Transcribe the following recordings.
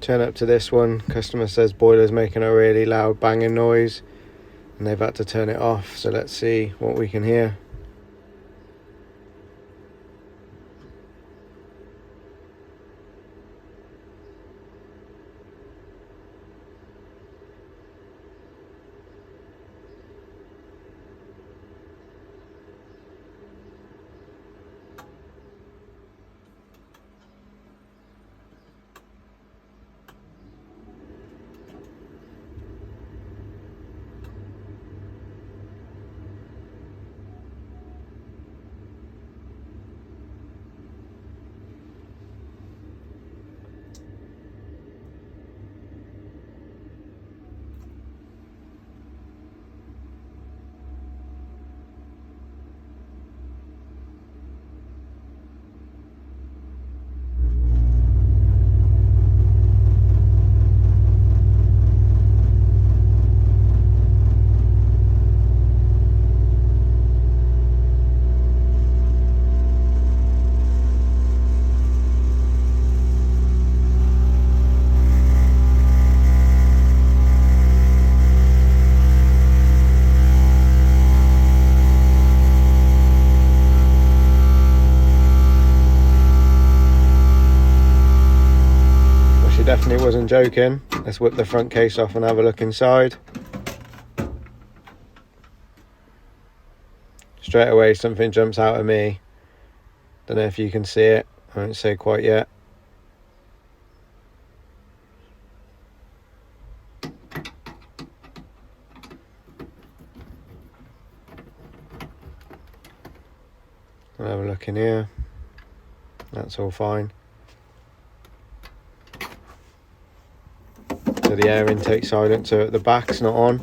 Turn up to this one. Customer says boiler's making a really loud banging noise and they've had to turn it off, so let's see what we can hear. Definitely wasn't joking. Let's whip the front case off and have a look inside. Straight away something jumps out at me. Don't know if you can see it. I won't say quite yet. I'll have a look in here. That's all fine. So the air intake silencer at the back's not on.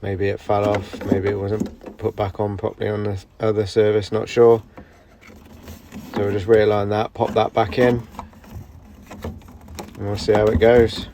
Maybe it fell off, maybe it wasn't put back on properly on the other service, not sure. So we'll just realign that, pop that back in, and we'll see how it goes.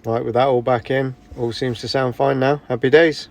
Right, with that all back in, all seems to sound fine now. Happy days.